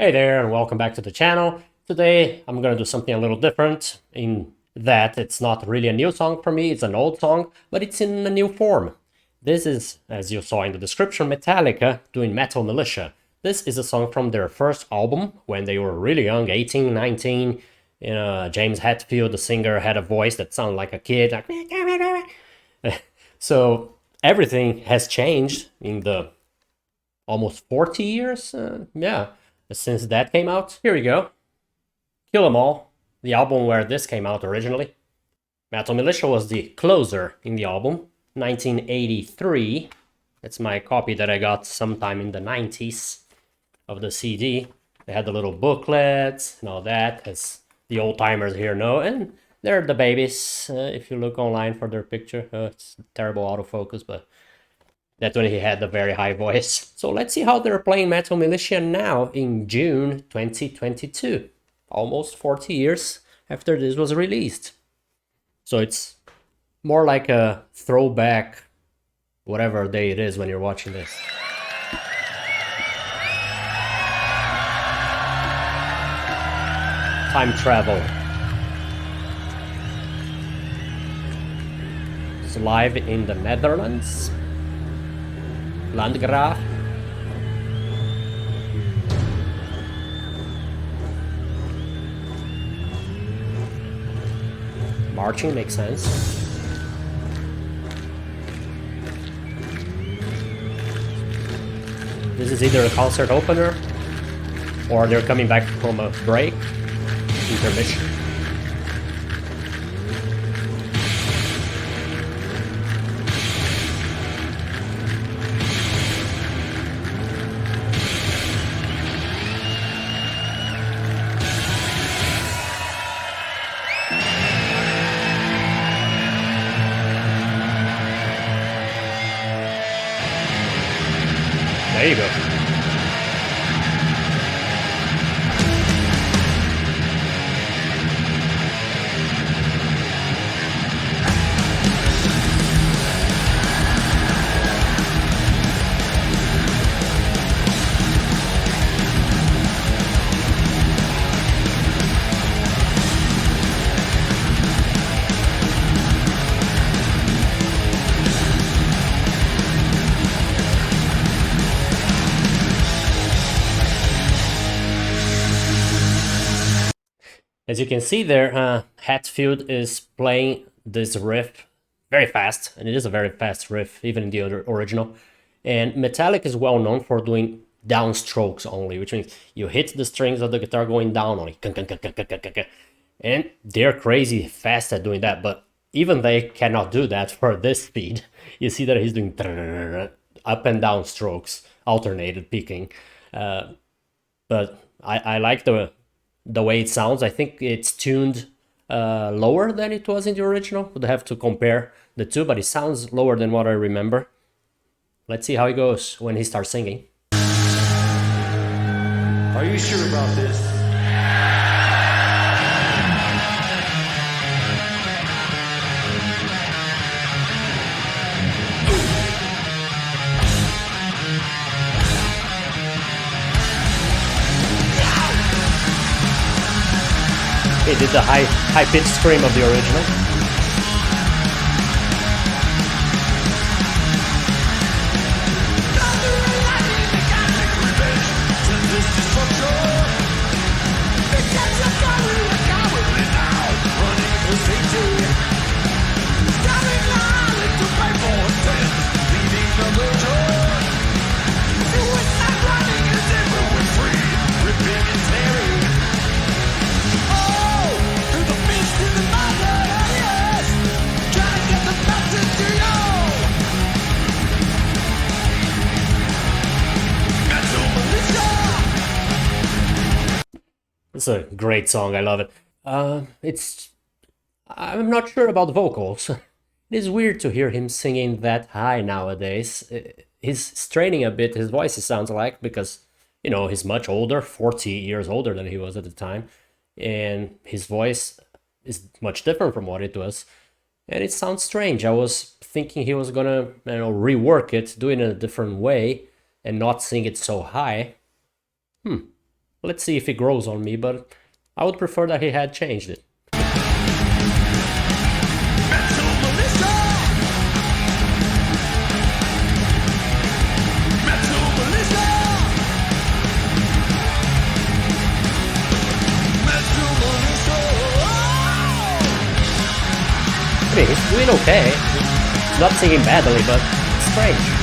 Hey there, and welcome back to the channel. Today I'm gonna do something a little different in that it's not really a new song for me, it's an old song, but it's in a new form. This is, as you saw in the description, Metallica doing Metal Militia. This is a song from their first album when they were really young, 18, 19. James Hetfield, the singer, had a voice that sounded like a kid. So everything has changed in the almost 40 years, since that came out. Here we go. Kill 'Em All, the album where this came out originally. Metal Militia was the closer in the album, 1983. That's my copy that I got sometime in the 90s of the CD. They had the little booklets and all that, as the old timers here know, and they're the babies. If you look online for their picture, it's terrible autofocus, but that's when he had the very high voice. So let's see how they're playing Metal Militia now in June 2022. Almost 40 years after this was released. So it's more like a throwback, whatever day it is when you're watching this. Time travel. It's live in the Netherlands. Landgraaf. Marching makes sense. This is either a concert opener or they're coming back from a break, intermission. There you go. As you can see there, Hetfield is playing this riff very fast, and it is a very fast riff, even in the original. And Metallica is well known for doing downstrokes only, which means you hit the strings of the guitar going down only. And they're crazy fast at doing that, but even they cannot do that for this speed. You see that he's doing up and down strokes, alternated picking. But I like the way it sounds. I think it's tuned lower than it was in the original. Would have to compare the two, but it sounds lower than what I remember. Let's see how it goes when he starts singing. Are you sure about this? He did the high-pitched scream of the original. It's a great song, I love it. I'm not sure about the vocals. It is weird to hear him singing that high nowadays. He's straining a bit, his voice sounds like, because, you know, he's much older, 40 years older than he was at the time. And his voice is much different from what it was. And it sounds strange. I was thinking he was gonna, rework it, do it in a different way, and not sing it so high. let's see if it grows on me, but I would prefer that he had changed it. I mean, he's doing okay. He's not singing badly, but it's strange.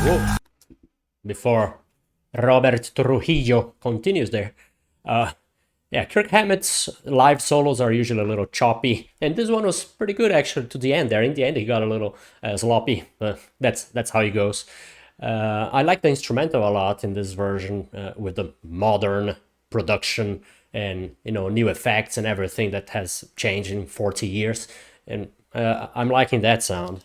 Whoa. Before Robert Trujillo continues there. Yeah, Kirk Hammett's live solos are usually a little choppy, and this one was pretty good actually to the end there. In the end, he got a little sloppy, but that's how he goes. I like the instrumental a lot in this version with the modern production and new effects and everything that has changed in 40 years, and I'm liking that sound.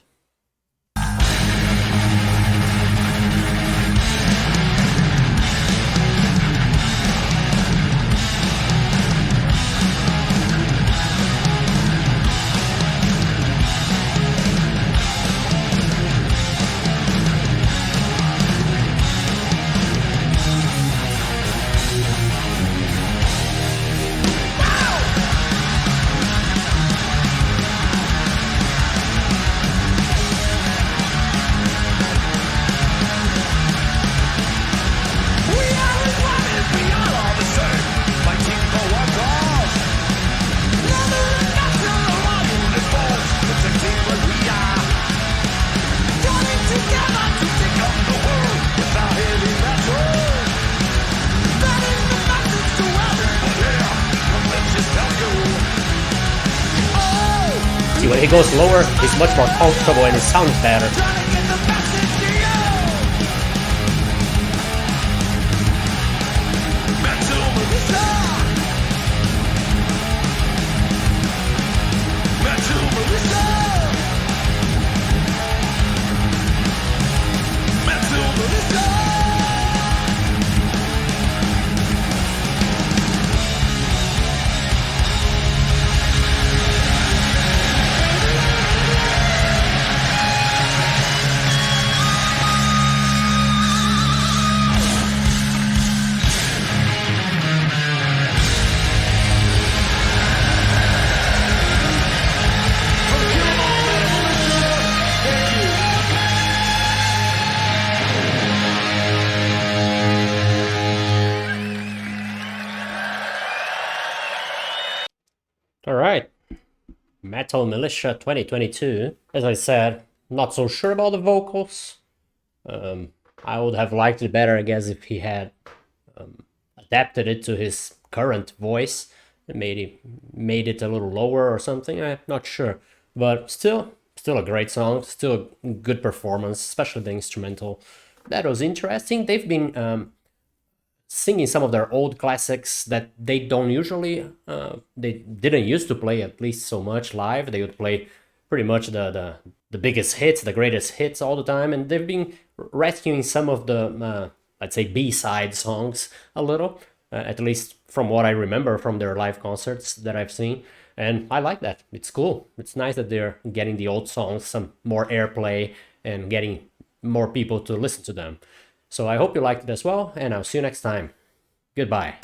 When he goes lower, he's much more comfortable and it sounds better. Alright, Metal Militia 2022. As I said, not so sure about the vocals. I would have liked it better, I guess, if he had adapted it to his current voice and made it a little lower or something. I'm not sure, but still a great song, still a good performance, especially the instrumental. That was interesting. They've been singing some of their old classics that they don't usually, they didn't used to play at least so much live. They would play pretty much the biggest hits, the greatest hits all the time, and they've been rescuing some of the, let's say, B-side songs a little, at least from what I remember from their live concerts that I've seen, and I like that. It's cool. It's nice that they're getting the old songs some more airplay and getting more people to listen to them. So I hope you liked it as well, and I'll see you next time. Goodbye.